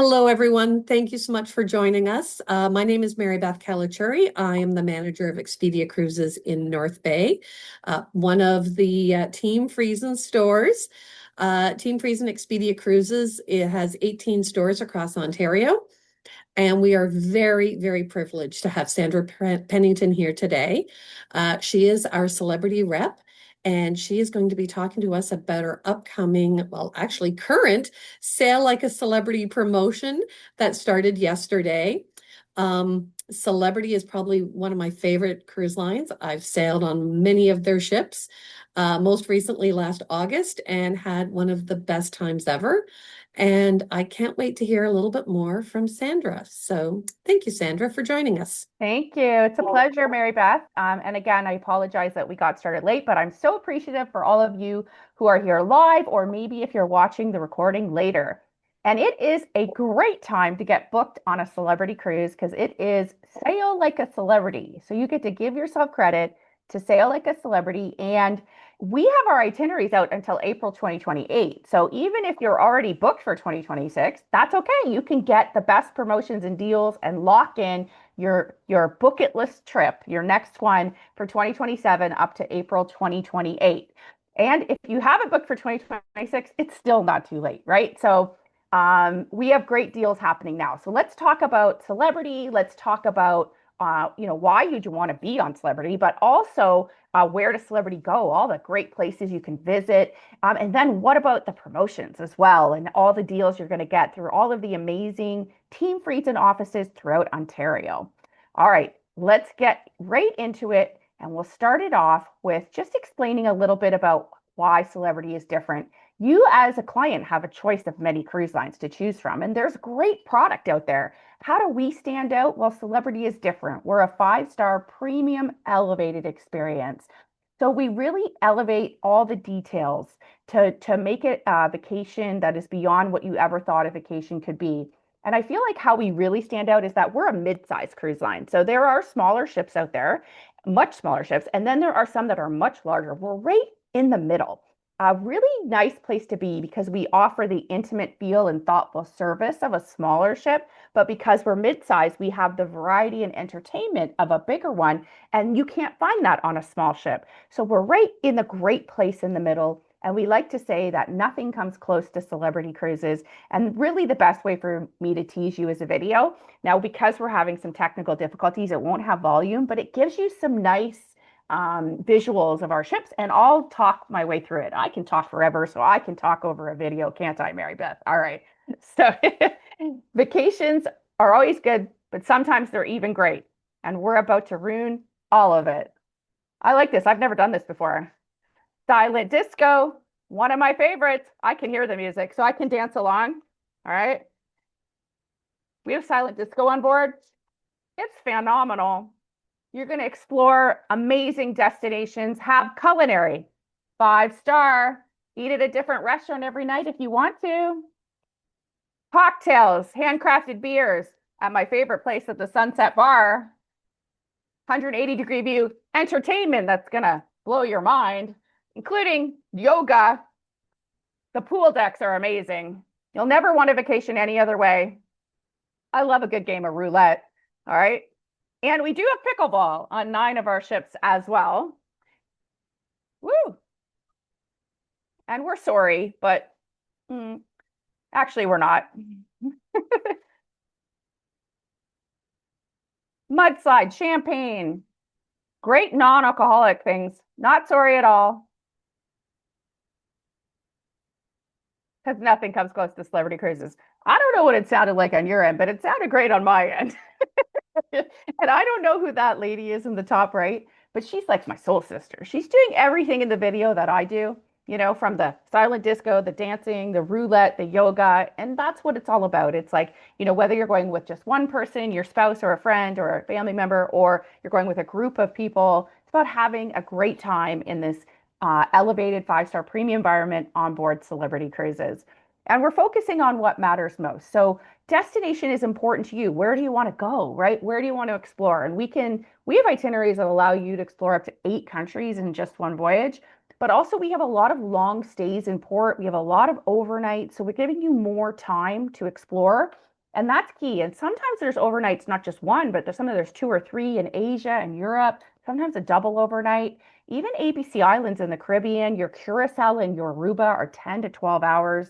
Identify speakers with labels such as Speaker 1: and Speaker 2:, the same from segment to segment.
Speaker 1: Hello, everyone. Thank you so much for joining us. My name is Mary Beth Kalachuri. I am the manager of Expedia Cruises in North Bay, one of the Team Friesen stores. Team Friesen Expedia Cruises, it has 18 stores across Ontario, and we are very, very privileged to have Sandra Pennington here today. She is our celebrity rep, and she is going to be talking to us about her upcoming, well, actually current Sail Like a Celebrity promotion that started yesterday. Celebrity is probably one of my favorite cruise lines. I've sailed on many of their ships, most recently last August, and had one of the best times ever. And I can't wait to hear a little bit more from Sandra. So thank you, Sandra, for joining us.
Speaker 2: Thank you. It's a pleasure, Mary Beth. And again, I apologize that we got started late, but I'm so appreciative for all of you who are here live, or maybe if you're watching the recording later. And it is a great time to get booked on a celebrity cruise because it is sail like a celebrity. So you get to give yourself credit to sail like a celebrity. And we have our itineraries out until April 2028. So even if you're already booked for 2026, that's okay. You can get the best promotions and deals and lock in your bucket list trip, your next one for 2027 up to April 2028. And if you haven't booked for 2026, it's still not too late, right? So we have great deals happening now. So let's talk about celebrity. Let's talk about why you'd want to be on celebrity, but also where does celebrity go, all the great places you can visit. And then what about the promotions as well, and all the deals you're going to get through all of the amazing Team Friesen offices throughout Ontario. All right, let's get right into it. And we'll start it off with just explaining a little bit about why celebrity is different. You, as a client, have a choice of many cruise lines to choose from, and there's great product out there. How do we stand out? Well, celebrity is different. We're a five-star premium elevated experience. So we really elevate all the details to make it a vacation that is beyond what you ever thought a vacation could be. And I feel like how we really stand out is that we're a mid-sized cruise line. So there are smaller ships out there, much smaller ships, and then there are some that are much larger. We're right in the middle. A really nice place to be because we offer the intimate feel and thoughtful service of a smaller ship, but because we're mid-sized, we have the variety and entertainment of a bigger one, and you can't find that on a small ship. So we're right in the great place in the middle. And we like to say that nothing comes close to celebrity cruises. And really, the best way for me to tease you is a video. Now, because we're having some technical difficulties, it won't have volume, but it gives you some nice visuals of our ships, and I'll talk my way through it. I can talk forever, so I can talk over a video, can't I, Mary Beth? All right. So vacations are always good, but sometimes they're even great. And we're about to ruin all of it. I like this. I've never done this before. Silent disco, one of my favorites. I can hear the music, so I can dance along. All right. We have silent disco on board. It's phenomenal. You're going to explore amazing destinations, have culinary, five-star, eat at a different restaurant every night if you want to. Cocktails, handcrafted beers at my favorite place at the Sunset Bar. 180-degree view, entertainment that's going to blow your mind, including yoga. The pool decks are amazing. You'll never want a vacation any other way. I love a good game of roulette. All right. And we do have pickleball on 9 of our ships as well. Woo! And we're sorry, but actually we're not. Mudslide, champagne, great non-alcoholic things. Not sorry at all. Because nothing comes close to celebrity cruises. I don't know what it sounded like on your end, but it sounded great on my end. And I don't know who that lady is in the top right, but she's like my soul sister. She's doing everything in the video that I do, from the silent disco, the dancing, the roulette, the yoga. And that's what it's all about. It's like, whether you're going with just one person, your spouse or a friend or a family member, or you're going with a group of people, it's about having a great time in this elevated five-star premium environment on board Celebrity Cruises. And we're focusing on what matters most. So destination is important to you. Where do you want to go, right? Where do you want to explore? And we have itineraries that allow you to explore up to 8 countries in just one voyage. But also we have a lot of long stays in port. We have a lot of overnight. So we're giving you more time to explore. And that's key. And sometimes there's overnights, not just one, but there's two or three in Asia and Europe, sometimes a double overnight. Even ABC Islands in the Caribbean, your Curacao and your Aruba are 10 to 12 hours.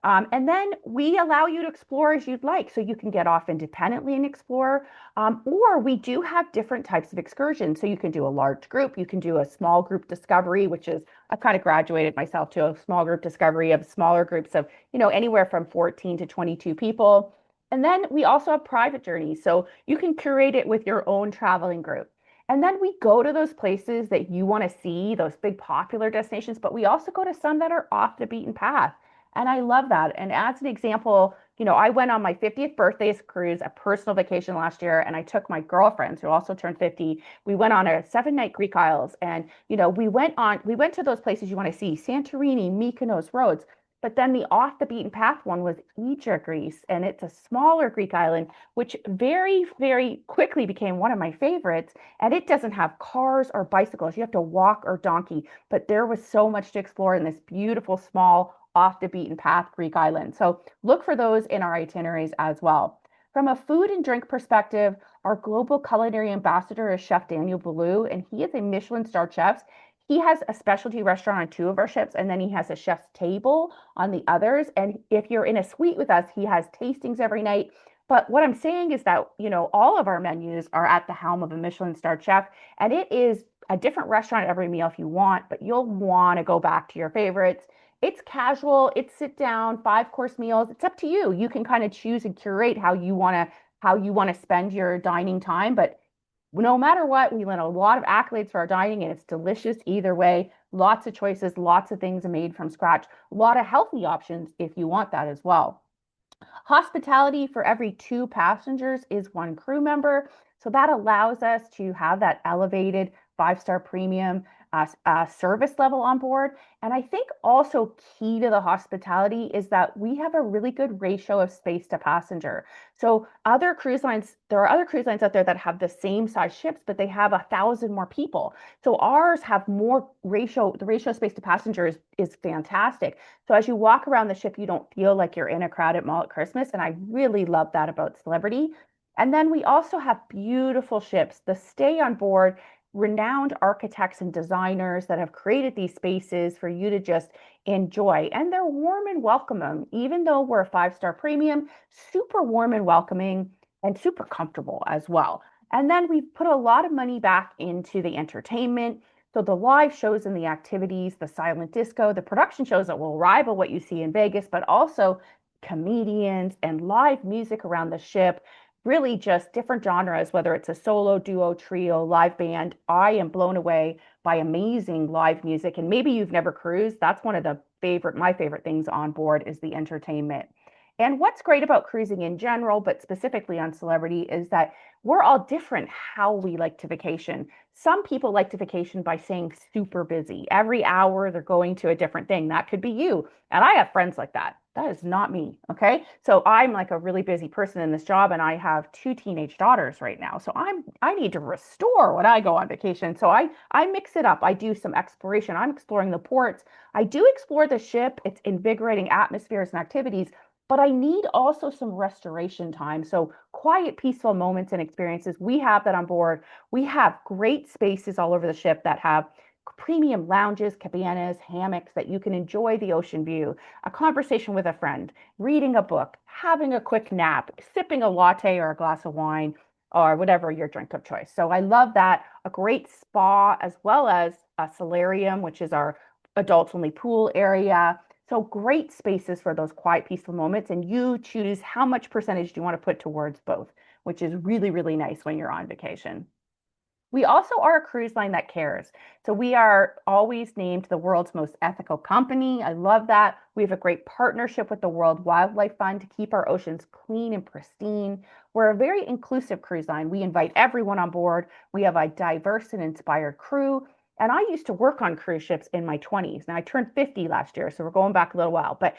Speaker 2: And then we allow you to explore as you'd like. So you can get off independently and explore. Or we do have different types of excursions. So you can do a large group, you can do a small group discovery, which is, I've kind of graduated myself to a small group discovery of smaller groups of, anywhere from 14 to 22 people. And then we also have private journeys. So you can curate it with your own traveling group. And then we go to those places that you want to see, those big popular destinations, but we also go to some that are off the beaten path. And I love that. And as an example, I went on my 50th birthday cruise, a personal vacation last year, and I took my girlfriends who also turned 50. We went on a 7-night Greek Isles, and we went to those places you want to see, Santorini, Mykonos, Rhodes. But then the off the beaten path one was Aegina, Greece, and it's a smaller Greek island, which very, very quickly became one of my favorites. And it doesn't have cars or bicycles. You have to walk or donkey. But there was so much to explore in this beautiful, small, off the beaten path Greek island. So look for those in our itineraries as well. From a food and drink perspective, our global culinary ambassador is Chef Daniel Boulud, and he is a Michelin-starred chef. He has a specialty restaurant on two of our ships, and then he has a chef's table on the others. And if you're in a suite with us, he has tastings every night. But what I'm saying is that, all of our menus are at the helm of a Michelin-starred chef, and it is a different restaurant every meal if you want, but you'll want to go back to your favorites. It's casual, it's sit down, 5-course meals. It's up to you. You can kind of choose and curate how you want to spend your dining time, but no matter what, we win a lot of accolades for our dining, and it's delicious either way. Lots of choices, lots of things made from scratch, a lot of healthy options if you want that as well. Hospitality for every 2 passengers is 1 crew member. So that allows us to have that elevated 5-star premium service level on board. And I think also key to the hospitality is that we have a really good ratio of space to passenger. So there are other cruise lines out there that have the same size ships, but they have 1,000 more people. So ours have more ratio, the ratio of space to passengers is fantastic. So as you walk around the ship, you don't feel like you're in a crowded mall at Christmas. And I really love that about Celebrity. And then we also have beautiful ships. The stay on board, renowned architects and designers that have created these spaces for you to just enjoy. And they're warm and welcoming, even though we're a 5-star premium, super warm and welcoming and super comfortable as well. And then we put a lot of money back into the entertainment. So the live shows and the activities, the silent disco, the production shows that will rival what you see in Vegas, but also comedians and live music around the ship, really just different genres, whether it's a solo, duo, trio, live band. I am blown away by amazing live music. And maybe you've never cruised. That's one of my favorite things on board is the entertainment. And what's great about cruising in general, but specifically on Celebrity, is that we're all different how we like to vacation. Some people like to vacation by saying super busy. Every hour they're going to a different thing. That could be you. And I have friends like that. That is not me. Okay. So I'm like a really busy person in this job, and I have 2 teenage daughters right now. So I need to restore when I go on vacation. So I mix it up. I do some exploration. I'm exploring the ports. I do explore the ship. It's invigorating atmospheres and activities, but I need also some restoration time. So quiet, peaceful moments and experiences. We have that on board. We have great spaces all over the ship that have premium lounges, cabanas, hammocks that you can enjoy the ocean view, a conversation with a friend, reading a book, having a quick nap, sipping a latte or a glass of wine, or whatever your drink of choice. So I love that. A great spa, as well as a solarium, which is our adults only pool area. So great spaces for those quiet, peaceful moments. And you choose how much percentage do you want to put towards both, which is really, really nice when you're on vacation. We also are a cruise line that cares. So we are always named the world's most ethical company. I love that. We have a great partnership with the World Wildlife Fund to keep our oceans clean and pristine. We're a very inclusive cruise line. We invite everyone on board. We have a diverse and inspired crew. And I used to work on cruise ships in my 20s. Now I turned 50 last year, so we're going back a little while. But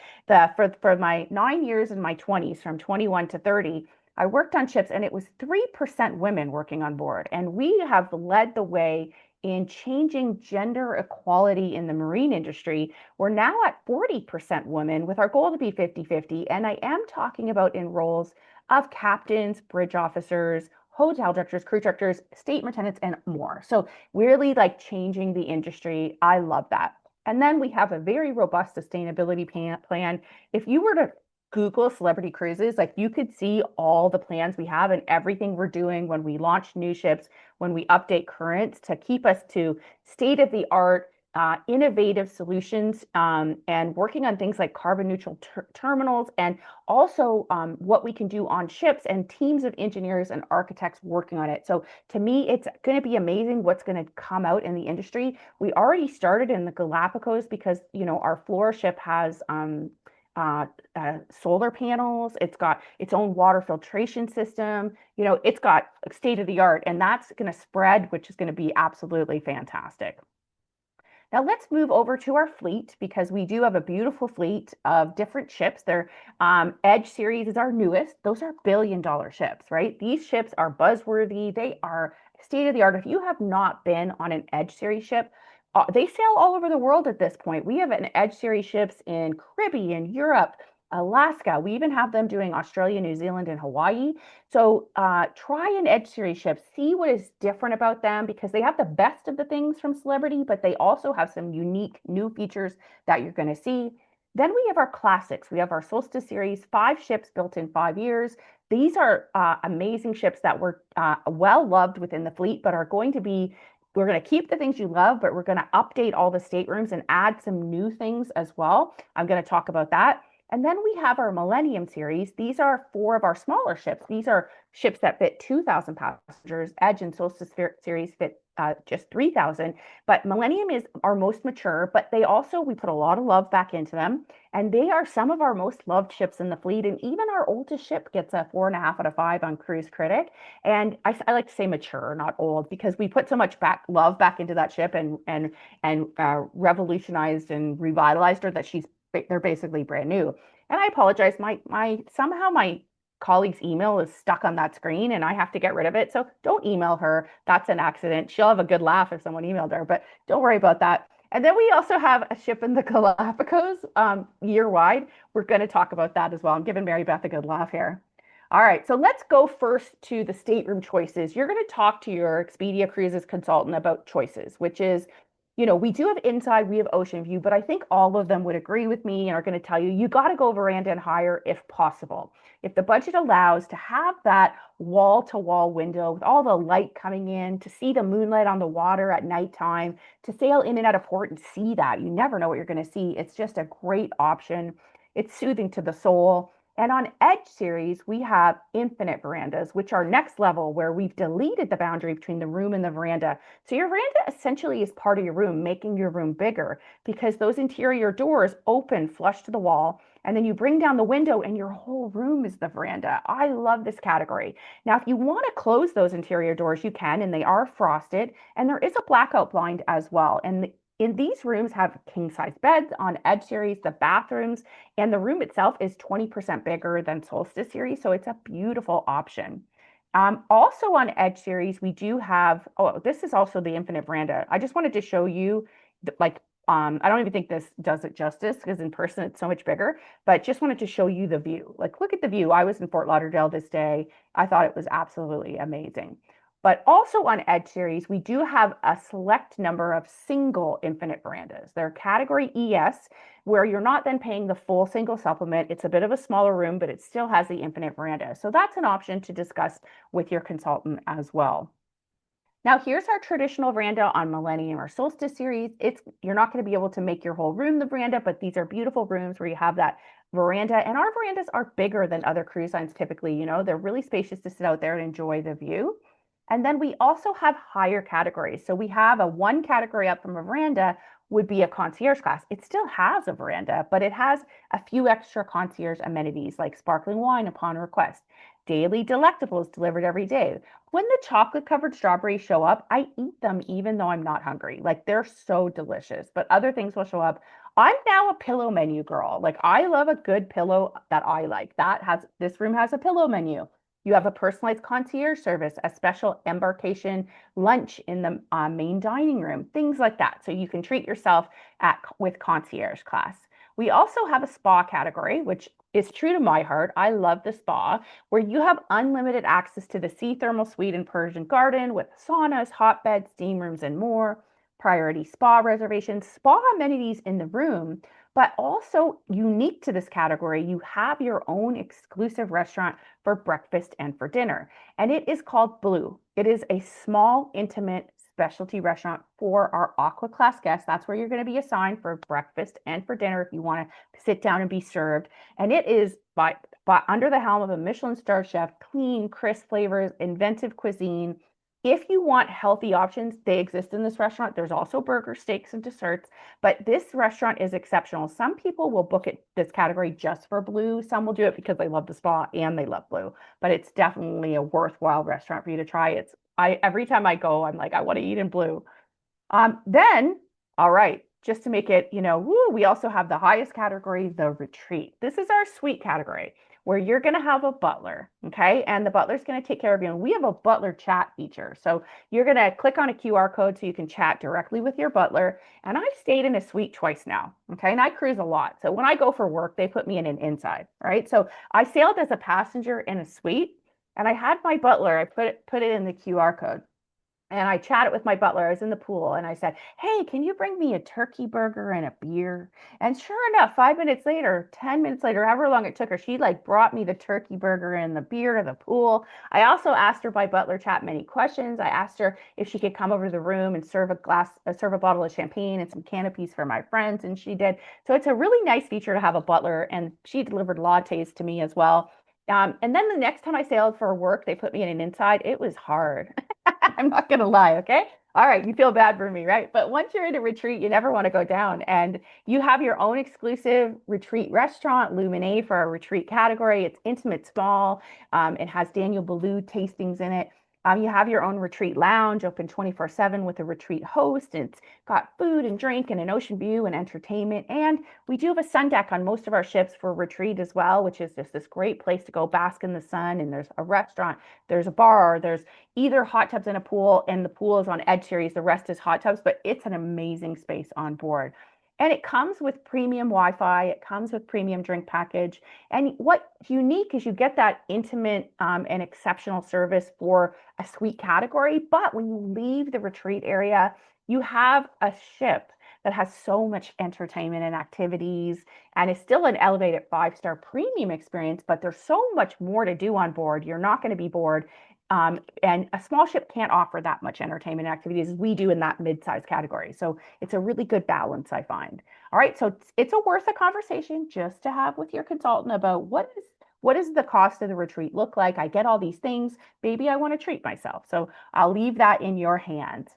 Speaker 2: for my 9 years in my 20s, from 21 to 30, I worked on ships, and it was 3% women working on board. And we have led the way in changing gender equality in the marine industry. We're now at 40% women with our goal to be 50-50. And I am talking about in roles of captains, bridge officers, hotel directors, crew directors, stateroom attendants, and more. So really like changing the industry. I love that. And then we have a very robust sustainability plan. If you were to Google celebrity cruises, like you could see all the plans we have and everything we're doing when we launch new ships, when we update currents to keep us to state of the art, innovative solutions, and working on things like carbon neutral terminals, and also what we can do on ships, and teams of engineers and architects working on it. So to me, it's going to be amazing what's going to come out in the industry. We already started in the Galapagos because, you know, our Flora ship has solar panels. It's got its own water filtration system. You know, it's got state of the art, and that's going to spread, which is going to be absolutely fantastic. Now let's move over to our fleet because we do have a beautiful fleet of different ships. Their Edge series is our newest. Those are billion-dollar ships, right? These ships are buzzworthy. They are state of the art. If you have not been on an Edge series ship, they sail all over the world at this point. We have an Edge series ships in Caribbean, Europe, Alaska. We even have them doing Australia, New Zealand, and Hawaii. So try an Edge series ship, see what is different about them because they have the best of the things from Celebrity, but they also have some unique new features that you're going to see. Then we have our classics. We have our Solstice series, 5 ships built in 5 years. These are amazing ships that were well loved within the fleet, but are going to be, we're going to keep the things you love, but we're going to update all the staterooms and add some new things as well. I'm going to talk about that. And then we have our Millennium series. These are 4 of our smaller ships. These are ships that fit 2,000 passengers. Edge and Solstice series fit just 3,000. But Millennium is our most mature, but they also, we put a lot of love back into them. And they are some of our most loved ships in the fleet. And even our oldest ship gets a 4.5 out of 5 on Cruise Critic. And I like to say mature, not old, because we put so much love back into that ship and revolutionized and revitalized her that they're basically brand new. And I apologize, somehow my colleague's email is stuck on that screen and I have to get rid of it. So don't email her. That's an accident. She'll have a good laugh if someone emailed her, but don't worry about that. And then we also have a ship in the Galapagos year wide. We're going to talk about that as well. I'm giving Mary Beth a good laugh here. All right, so let's go first to the stateroom choices. You're going to talk to your Expedia Cruises consultant about choices, which is, you know, we do have inside, we have ocean view, but I think all of them would agree with me and are going to tell you, you got to go veranda and higher if possible. If the budget allows to have that wall to wall window with all the light coming in, to see the moonlight on the water at nighttime, to sail in and out of port and see that, you never know what you're going to see. It's just a great option. It's soothing to the soul. And on Edge series, we have infinite verandas, which are next level, where we've deleted the boundary between the room and the veranda. So your veranda essentially is part of your room, making your room bigger because those interior doors open flush to the wall. And then you bring down the window and your whole room is the veranda. I love this category. Now, if you want to close those interior doors, you can, and they are frosted. And there is a blackout blind as well. And in these rooms have king size beds on Edge series, the bathrooms, and the room itself is 20% bigger than Solstice series. So it's a beautiful option. Also on Edge series, we do have, oh, this is also the infinite veranda. I just wanted to show you I don't even think this does it justice because in person it's so much bigger, but just wanted to show you the view. Like, look at the view. I was in Fort Lauderdale this day. I thought it was absolutely amazing. But also on Edge series, we do have a select number of single infinite verandas. They're category ES, where you're not then paying the full single supplement. It's a bit of a smaller room, but it still has the infinite veranda. So that's an option to discuss with your consultant as well. Now, here's our traditional veranda on Millennium or Solstice series. You're not going to be able to make your whole room the veranda, but these are beautiful rooms where you have that veranda. And our verandas are bigger than other cruise lines typically. You know, they're really spacious to sit out there and enjoy the view. And then we also have higher categories. So we have a 1 category up from a veranda would be a concierge class. It still has a veranda, but it has a few extra concierge amenities like sparkling wine upon request, daily delectables delivered every day. When the chocolate covered strawberries show up, I eat them even though I'm not hungry. Like, they're so delicious, but other things will show up. I'm now a pillow menu girl. Like, I love a good pillow that I like. This room has a pillow menu. You have a personalized concierge service, a special embarkation lunch in the main dining room, things like that. So you can treat yourself with concierge class. We also have a spa category, which is true to my heart. I love the spa, where you have unlimited access to the Sea Thermal Suite and Persian Garden with saunas, hot beds, steam rooms, and more. Priority spa reservations, spa amenities in the room, but also unique to this category, you have your own exclusive restaurant for breakfast and for dinner. And it is called Blue. It is a small, intimate specialty restaurant for our Aqua Class guests. That's where you're going to be assigned for breakfast and for dinner if you want to sit down and be served. And it is by under the helm of a Michelin star chef, clean, crisp flavors, inventive cuisine. If you want healthy options, they exist in this restaurant. There's also burgers, steaks, and desserts, but this restaurant is exceptional. Some people will book it this category just for Blue. Some will do it because they love the spa and they love Blue, but it's definitely a worthwhile restaurant for you to try. Every time I go, I'm like, I want to eat in Blue. Then, all right, just to make it, we also have the highest category, the retreat. This is our suite category where you're going to have a butler, okay? And the butler's going to take care of you. And we have a butler chat feature. So you're going to click on a QR code so you can chat directly with your butler. And I've stayed in a suite twice now, okay? And I cruise a lot. So when I go for work, they put me in an inside, right? So I sailed as a passenger in a suite and I had my butler, I put it in the QR code. And I chatted with my butler. I was in the pool and I said, "Hey, can you bring me a turkey burger and a beer?" And sure enough, 5 minutes later, 10 minutes later, however long it took her, she like brought me the turkey burger and the beer to the pool. I also asked her by butler chat many questions. I asked her if she could come over to the room and serve a bottle of champagne and some canapes for my friends. And she did. So it's a really nice feature to have a butler. And she delivered lattes to me as well. And then the next time I sailed for work, they put me in an inside. It was hard. I'm not going to lie. Okay. All right. You feel bad for me, right? But once you're in a retreat, you never want to go down. And you have your own exclusive retreat restaurant, Lumine, for our retreat category. It's intimate, small. It has Daniel Boulud tastings in it. You have your own retreat lounge open 24/7 with a retreat host. It's got food and drink and an ocean view and entertainment. And we do have a sun deck on most of our ships for retreat as well, which is just this great place to go bask in the sun. And there's a restaurant, there's a bar, there's either hot tubs and a pool, and the pool is on Edge Series. The rest is hot tubs, but it's an amazing space on board. And it comes with premium Wi-Fi. It comes with premium drink package. And what's unique is you get that intimate and exceptional service for a suite category. But when you leave the retreat area, you have a ship that has so much entertainment and activities, and it's still an elevated 5-star premium experience, but there's so much more to do on board. You're not going to be bored. And a small ship can't offer that much entertainment activities as we do in that mid-size category. So it's a really good balance, I find. All right, so it's a worth a conversation just to have with your consultant about what does the cost of the retreat look like? I get all these things. Maybe I want to treat myself. So I'll leave that in your hands.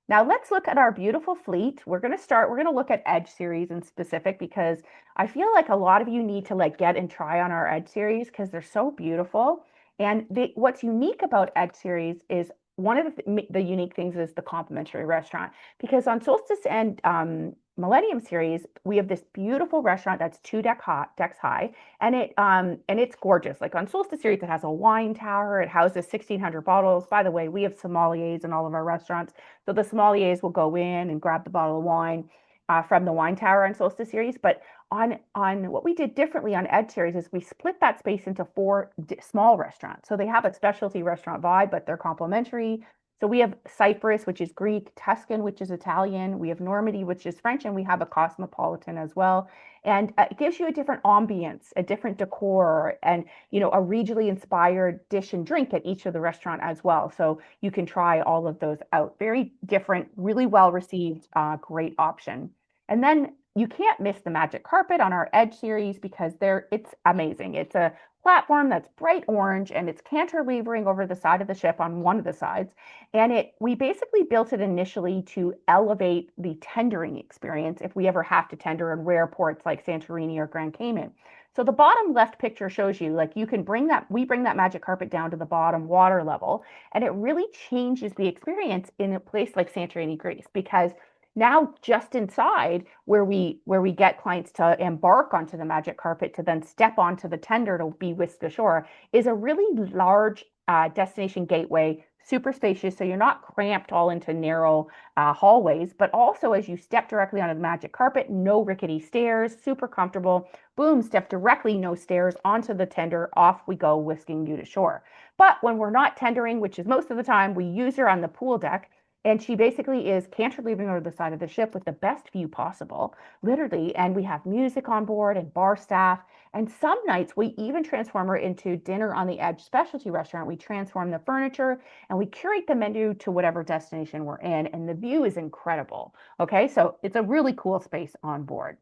Speaker 2: Now let's look at our beautiful fleet. We're going to look at Edge Series in specific because I feel like a lot of you need to get and try on our Edge Series because they're so beautiful. And what's unique about Edge Series is one of the unique things is the complimentary restaurant, because on Solstice and Millennium Series, we have this beautiful restaurant that's 2 decks high, and it's gorgeous. Like on Solstice Series, it has a wine tower. It houses 1,600 bottles. By the way, we have sommeliers in all of our restaurants, so the sommeliers will go in and grab the bottle of wine from the wine tower on Solstice Series. But on what we did differently on Edge Series is we split that space into 4 small restaurants. So they have a specialty restaurant vibe, but they're complimentary. So we have Cyprus, which is Greek, Tuscan, which is Italian. We have Normandy, which is French, and we have a Cosmopolitan as well. And it gives you a different ambience, a different decor, and a regionally inspired dish and drink at each of the restaurant as well. So you can try all of those out. Very different, really well received, great option. And then you can't miss the magic carpet on our Edge Series because it's amazing. It's a platform that's bright orange and it's cantilevering over the side of the ship on one of the sides. And we basically built it initially to elevate the tendering experience if we ever have to tender in rare ports like Santorini or Grand Cayman. So the bottom left picture shows you we bring that magic carpet down to the bottom water level, and it really changes the experience in a place like Santorini, Greece, because now just inside where we get clients to embark onto the magic carpet to then step onto the tender to be whisked ashore is a really large destination gateway, super spacious, so you're not cramped all into narrow hallways, but also as you step directly onto the magic carpet, no rickety stairs, super comfortable. Boom, step directly, no stairs, onto the tender, off we go, whisking you to shore. But when we're not tendering, which is most of the time, we use her on the pool deck. And she basically is cantilevering over the side of the ship with the best view possible, literally. And we have music on board and bar staff. And some nights we even transform her into dinner on the edge specialty restaurant. We transform the furniture and we curate the menu to whatever destination we're in. And the view is incredible. Okay, so it's a really cool space on board.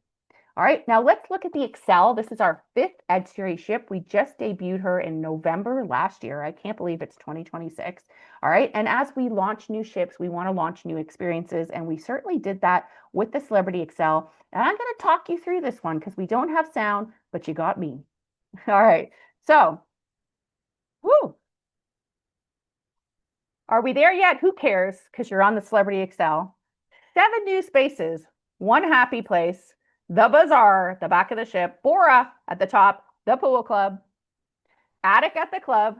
Speaker 2: All right, now let's look at the Excel. This is our 5th Ed Series ship. We just debuted her in November last year. I can't believe it's 2026. All right, and as we launch new ships, we want to launch new experiences, and we certainly did that with the Celebrity Excel. And I'm going to talk you through this one because we don't have sound, but you got me. All right, so, woo. Are we there yet? Who cares? Because you're on the Celebrity Excel. 7 new spaces, 1 happy place, the bazaar, the back of the ship, Bora at the top, the pool club, attic at the club,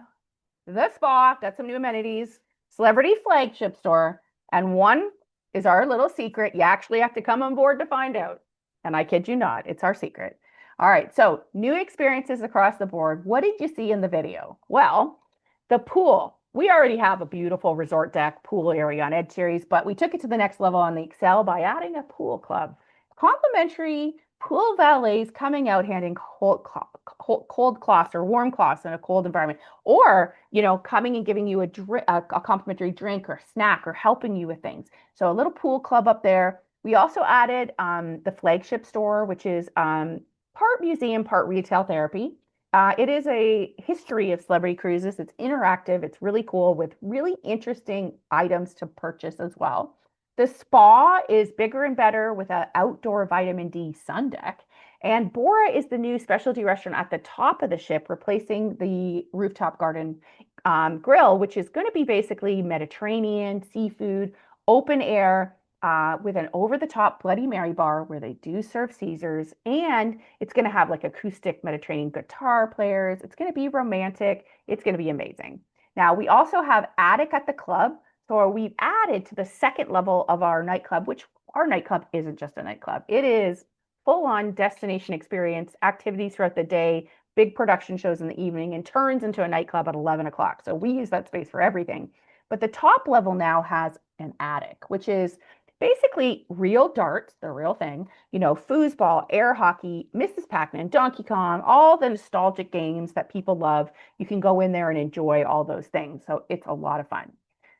Speaker 2: the spa, got some new amenities, celebrity flagship store, and 1 is our little secret. You actually have to come on board to find out. And I kid you not, it's our secret. All right, so new experiences across the board. What did you see in the video? Well, the pool. We already have a beautiful resort deck pool area on Ed Series, but we took it to the next level on the Excel by adding a pool club. Complimentary pool valets coming out handing cold cloths or warm cloths in a cold environment, or coming and giving you a complimentary drink or snack or helping you with things. So a little pool club up there. We also added the flagship store, which is part museum, part retail therapy. It is a history of celebrity cruises. It's interactive. It's really cool with really interesting items to purchase as well. The spa is bigger and better with an outdoor vitamin D sun deck. And Bora is the new specialty restaurant at the top of the ship, replacing the rooftop garden grill, which is going to be basically Mediterranean, seafood, open air, with an over-the-top Bloody Mary bar where they do serve Caesars. And it's going to have like acoustic Mediterranean guitar players. It's going to be romantic. It's going to be amazing. Now, we also have attic at the club. So we've added to the 2nd level of our nightclub, which our nightclub isn't just a nightclub. It is full-on destination experience, activities throughout the day, big production shows in the evening, and turns into a nightclub at 11 o'clock. So we use that space for everything. But the top level now has an attic, which is basically real darts, the real thing, foosball, air hockey, Mrs. Pac-Man, Donkey Kong, all the nostalgic games that people love. You can go in there and enjoy all those things. So it's a lot of fun.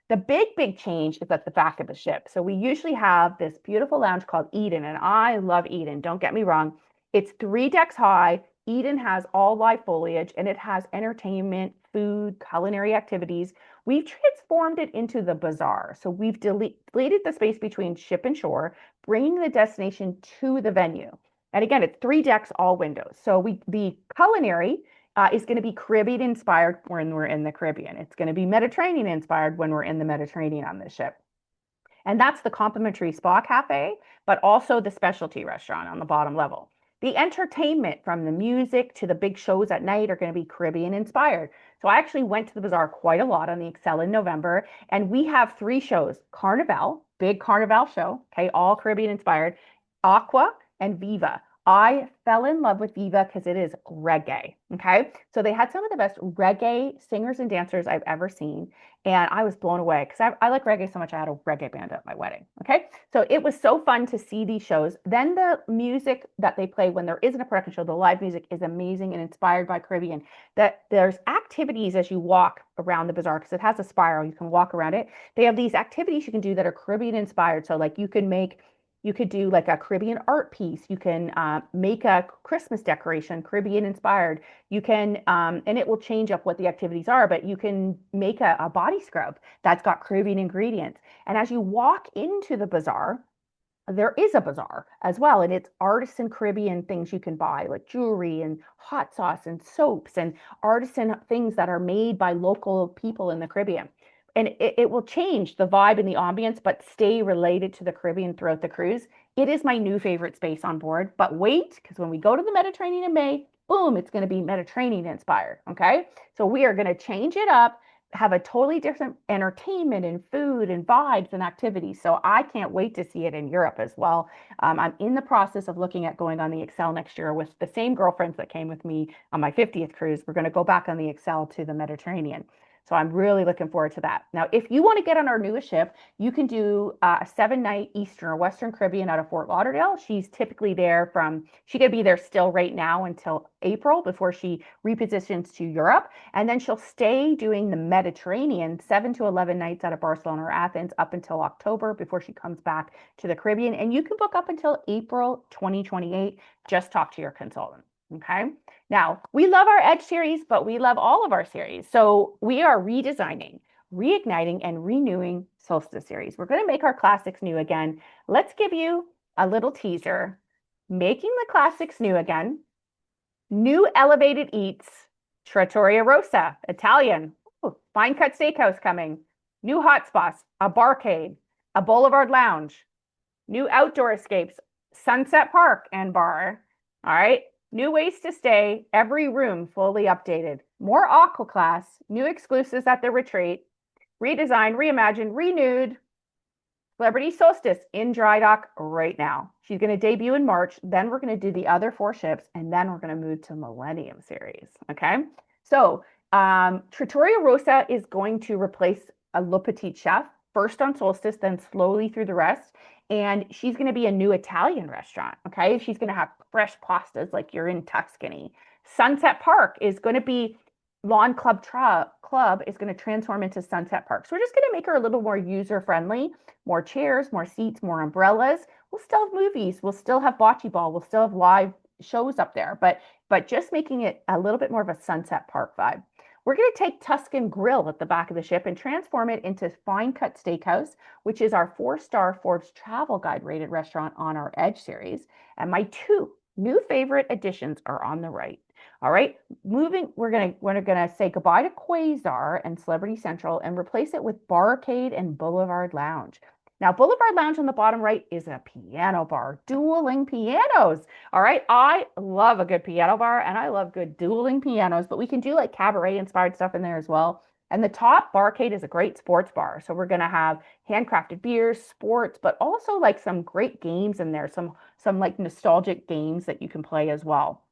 Speaker 2: The big change is at the back of the ship. So we usually have this beautiful lounge called Eden, and I love Eden. Don't get me wrong. It's 3 decks high. Eden has all live foliage, and it has entertainment, food, culinary activities. We've transformed it into the bazaar. So we've deleted the space between ship and shore, bringing the destination to the venue. And again, it's 3 decks, all windows. So the culinary is going to be Caribbean inspired when we're in the Caribbean. It's going to be Mediterranean inspired when we're in the Mediterranean on this ship. And that's the complimentary spa cafe, but also the specialty restaurant on the bottom level. The entertainment, from the music to the big shows at night, are going to be Caribbean inspired. So I actually went to the bazaar quite a lot on the Excel in November, and we have 3 shows: Carnival, big Carnival show, okay, all Caribbean inspired, Aqua, and Viva. I fell in love with Viva because it is reggae, okay? So they had some of the best reggae singers and dancers I've ever seen, and I was blown away because I like reggae so much I had a reggae band at my wedding, okay? So it was so fun to see these shows. Then the music that they play when there isn't a production show, the live music is amazing and inspired by Caribbean. That there's activities as you walk around the bazaar because it has a spiral, you can walk around it. They have these activities you can do that are Caribbean inspired. So like you could do like a Caribbean art piece. You can make a Christmas decoration, Caribbean inspired. You can, and it will change up what the activities are, but you can make a body scrub that's got Caribbean ingredients. And as you walk into the bazaar, there is a bazaar as well, and it's artisan Caribbean things you can buy, like jewelry and hot sauce and soaps and artisan things that are made by local people in the Caribbean. And it will change the vibe and the ambience, but stay related to the Caribbean throughout the cruise. It is my new favorite space on board. But wait, because when we go to the Mediterranean in May, boom, it's going to be Mediterranean inspired. Okay. So we are going to change it up, have a totally different entertainment and food and vibes and activities. So I can't wait to see it in Europe as well. I'm in the process of looking at going on the Excel next year with the same girlfriends that came with me on my 50th cruise. We're going to go back on the Excel to the Mediterranean. So I'm really looking forward to that. Now, if you want to get on our newest ship, you can do a 7-night Eastern or Western Caribbean out of Fort Lauderdale. She's typically there she could be there still right now until April before she repositions to Europe. And then she'll stay doing the Mediterranean 7 to 11 nights out of Barcelona or Athens up until October before she comes back to the Caribbean. And you can book up until April 2028. Just talk to your consultant. Okay. Now, we love our Edge series, but we love all of our series. So we are redesigning, reigniting, and renewing Solstice series. We're going to make our classics new again. Let's give you a little teaser. Making the classics new again. New elevated eats. Trattoria Rossa, Italian. Ooh, fine cut steakhouse coming. New hotspots, a barcade, a boulevard lounge. New outdoor escapes, Sunset Park and bar. All right. New ways to stay, every room fully updated. More aqua class, new exclusives at the retreat, redesigned, reimagined, renewed. Celebrity Solstice in dry dock right now. She's going to debut in March. Then we're going to do the other 4 ships, and then we're going to move to Millennium series. Okay. So Trattoria Rossa is going to replace a Le Petit Chef, first on Solstice, then slowly through the rest. And she's going to be a new Italian restaurant. Okay. She's going to have fresh pastas like you're in Tuscany. Sunset Park is going to be Lawn Club is going to transform into Sunset Park. So we're just going to make her a little more user friendly, more chairs, more seats, more umbrellas. We'll still have movies. We'll still have bocce ball. We'll still have live shows up there, but just making it a little bit more of a Sunset Park vibe. We're going to take Tuscan Grill at the back of the ship and transform it into Fine Cut Steakhouse, which is our 4-star Forbes Travel Guide rated restaurant on our Edge series. And my 2 new favorite additions are on the right. All right, we're gonna say goodbye to Quasar and Celebrity Central and replace it with Barcade and Boulevard Lounge. Now, Boulevard Lounge on the bottom right is a piano bar, dueling pianos. All right, I love a good piano bar and I love good dueling pianos, but we can do like cabaret inspired stuff in there as well. And the top Barcade is a great sports bar. So we're going to have handcrafted beers, sports, but also like some great games in there, some like nostalgic games that you can play as well.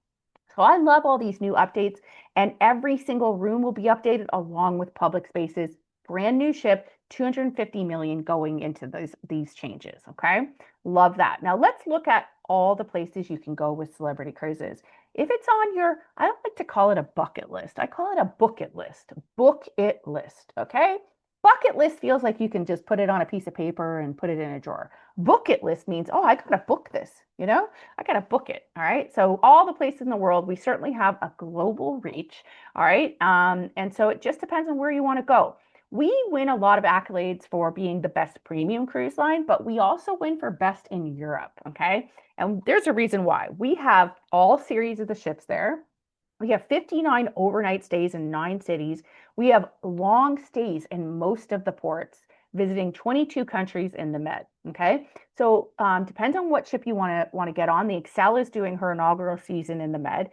Speaker 2: So I love all these new updates, and every single room will be updated along with public spaces. Brand new ship, 250 million going into these changes. Okay. Love that. Now let's look at all the places you can go with Celebrity Cruises. If it's on your, I don't like to call it a bucket list. I call it a book it list. Book it list. Okay. Bucket list feels like you can just put it on a piece of paper and put it in a drawer. Book it list means, oh, I gotta book this, I gotta book it. All right. So all the places in the world, we certainly have a global reach. All right. And so it just depends on where you want to go. We win a lot of accolades for being the best premium cruise line, but we also win for best in Europe. Okay. And there's a reason why. We have all series of the ships there. We have 59 overnight stays in 9 cities. We have long stays in most of the ports, visiting 22 countries in the Med. Okay, so depends on what ship you want to get on. The Excel is doing her inaugural season in the Med.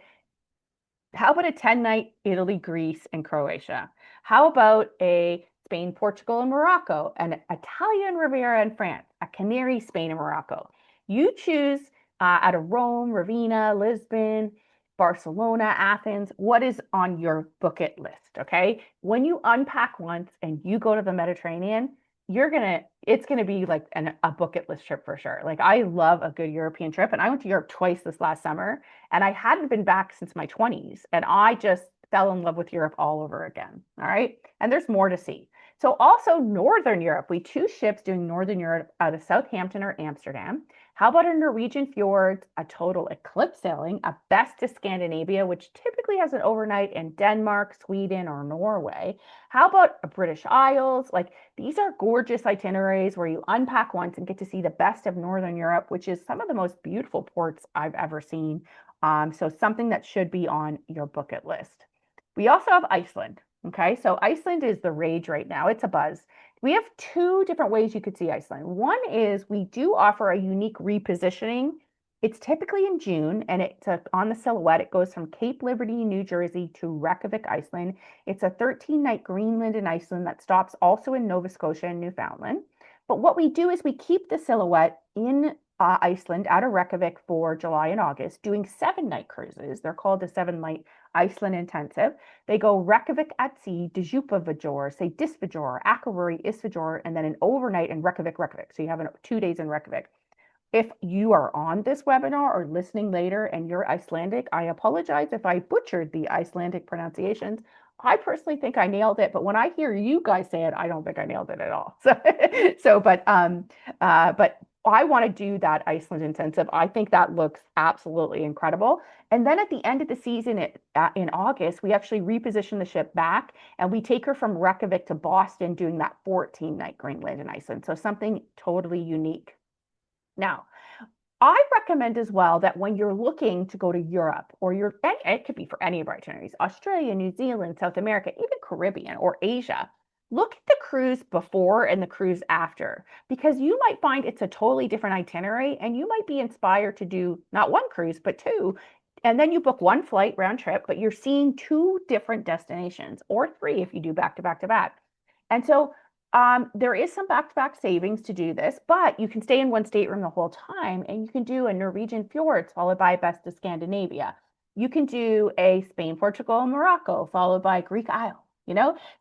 Speaker 2: How about a 10-night Italy, Greece, and Croatia? How about a Spain, Portugal, and Morocco, an Italian Riviera and France, a Canary, Spain, and Morocco? You choose out of Rome, Ravenna, Lisbon, Barcelona, Athens, what is on your bucket list, okay? When you unpack once and you go to the Mediterranean, it's gonna be like a bucket list trip for sure. Like I love a good European trip, and I went to Europe twice this last summer, and I hadn't been back since my 20s, and I just fell in love with Europe all over again. All right, and there's more to see. So also Northern Europe, we 2 ships doing Northern Europe out of Southampton or Amsterdam. How about a Norwegian fjords, a total eclipse sailing, a best to Scandinavia, which typically has an overnight in Denmark, Sweden, or Norway? How about a British Isles? Like these are gorgeous itineraries where you unpack once and get to see the best of Northern Europe, which is some of the most beautiful ports I've ever seen. So something that should be on your bucket list. We also have Iceland. Okay, so Iceland is the rage right now. It's a buzz. We have 2 different ways you could see Iceland. One is we do offer a unique repositioning It's typically in June, and it's on the silhouette. It goes from Cape Liberty, New Jersey to Reykjavik, Iceland. It's a 13-night Greenland and Iceland that stops also in Nova Scotia and Newfoundland. But what we do is we keep the silhouette in Iceland out of Reykjavik for July and August, doing 7-night cruises. They're called the 7-night Iceland Intensive. They go Reykjavik at sea, Djúpivogur, Seyðisfjörður, Akureyri, Isfjord, and then an overnight in Reykjavik, Reykjavik. So you have 2 days in Reykjavik. If you are on this webinar or listening later and you're Icelandic, I apologize if I butchered the Icelandic pronunciations. I personally think I nailed it, but when I hear you guys say it, I don't think I nailed it at all. But I want to do that Iceland intensive. I think that looks absolutely incredible. And then at the end of the season in August, we actually reposition the ship back and we take her from Reykjavik to Boston doing that 14-night Greenland and Iceland. So something totally unique. Now, I recommend as well that when you're looking to go to Europe, or it could be for any of our itineraries, Australia, New Zealand, South America, even Caribbean or Asia, look at the cruise before and the cruise after, because you might find it's a totally different itinerary and you might be inspired to do not one cruise, but 2. And then you book one flight round trip, but you're seeing 2 different destinations, or 3 if you do back to back to back. And so there is some back-to-back savings to do this, but you can stay in one stateroom the whole time, and you can do a Norwegian fjords followed by best of Scandinavia. You can do a Spain, Portugal, Morocco followed by Greek Isle.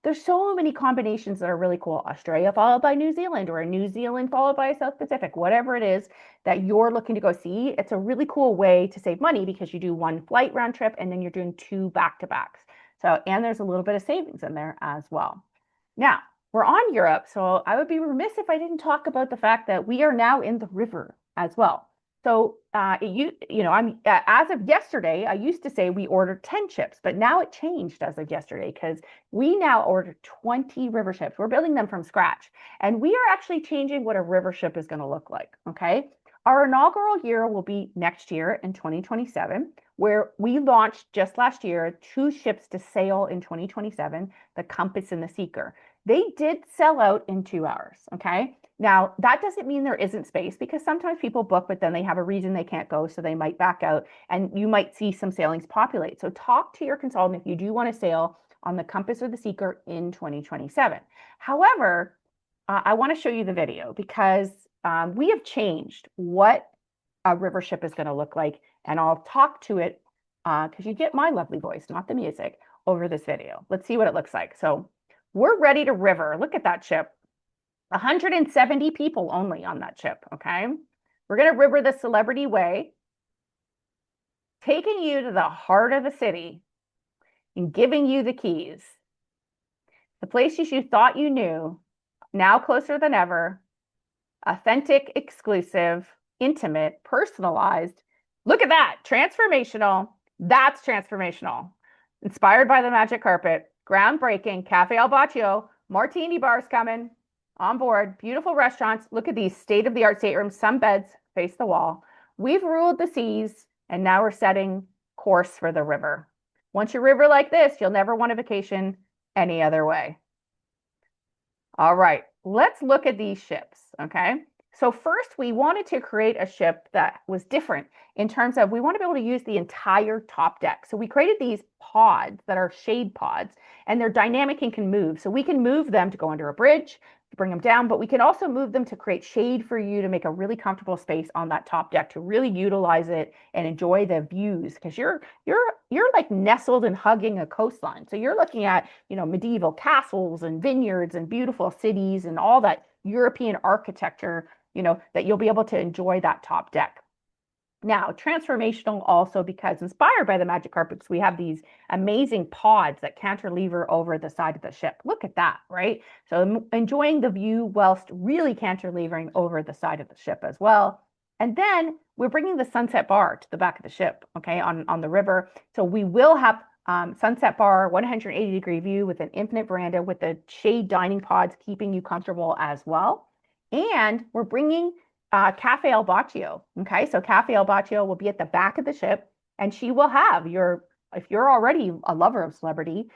Speaker 2: There's so many combinations that are really cool. Australia followed by New Zealand, or a New Zealand followed by South Pacific, whatever it is that you're looking to go see. It's a really cool way to save money because you do one flight round trip and then you're doing 2 back-to-backs. And there's a little bit of savings in there as well. Now, we're on Europe, so I would be remiss if I didn't talk about the fact that we are now in the river as well. So, as of yesterday, I used to say we ordered 10 ships, but now it changed as of yesterday because we now order 20 river ships. We're building them from scratch, and we are actually changing what a river ship is going to look like. Okay. Our inaugural year will be next year in 2027, where we launched just last year 2 ships to sail in 2027, the Compass and the Seeker. They did sell out in 2 hours, okay? Now, that doesn't mean there isn't space because sometimes people book, but then they have a reason they can't go, so they might back out, and you might see some sailings populate. So talk to your consultant if you do want to sail on the Compass or the Seeker in 2027. However, I want to show you the video because we have changed what a river ship is going to look like, and I'll talk to it because you get my lovely voice, not the music, over this video. Let's see what it looks like. So we're ready to river. Look at that ship. 170 people only on that ship, okay? We're going to river the Celebrity Way, taking you to the heart of the city and giving you the keys. The places you thought you knew, now closer than ever, authentic, exclusive, intimate, personalized. Look at that, transformational. That's transformational. Inspired by the magic carpet. Groundbreaking, Cafe Al Baccio, martini bars coming on board, beautiful restaurants. Look at these state-of-the-art staterooms, some beds face the wall. We've ruled the seas, and now we're setting course for the river. Once you river like this, you'll never want a vacation any other way. All right, let's look at these ships, okay? So first, we wanted to create a ship that was different in terms of we want to be able to use the entire top deck. So we created these pods that are shade pods, and they're dynamic and can move. So we can move them to go under a bridge, to bring them down, but we can also move them to create shade for you to make a really comfortable space on that top deck to really utilize it and enjoy the views because you're like nestled and hugging a coastline. So you're looking at, medieval castles and vineyards and beautiful cities and all that European architecture, that you'll be able to enjoy that top deck. Now, transformational also because inspired by the magic carpets, we have these amazing pods that cantilever over the side of the ship. Look at that, right? So enjoying the view whilst really cantilevering over the side of the ship as well. And then we're bringing the sunset bar to the back of the ship, okay, on the river. So we will have sunset bar, 180-degree view with an infinite veranda with the shade dining pods keeping you comfortable as well. And we're bringing Cafe Al Baccio. Okay, so Cafe Al Baccio will be at the back of the ship, and she will have if you're already a lover of celebrity,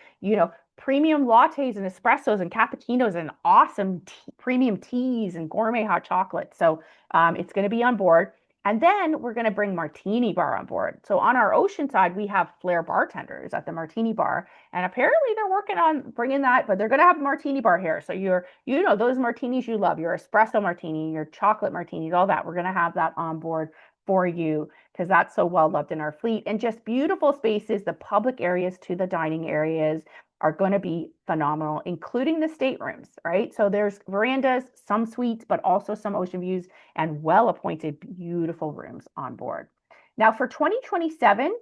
Speaker 2: premium lattes and espressos and cappuccinos and awesome premium teas and gourmet hot chocolate. So it's going to be on board. And then we're going to bring Martini Bar on board. So on our ocean side, we have flair bartenders at the Martini Bar. And apparently they're working on bringing that, but they're going to have a Martini Bar here. So you know, those martinis you love, your espresso martini, your chocolate martinis, all that, we're going to have that on board for you because that's so well loved in our fleet. And just beautiful spaces, the public areas to the dining areas are going to be phenomenal, including the staterooms, right? So there's verandas, some suites, but also some ocean views and well-appointed, beautiful rooms on board. Now for 2027,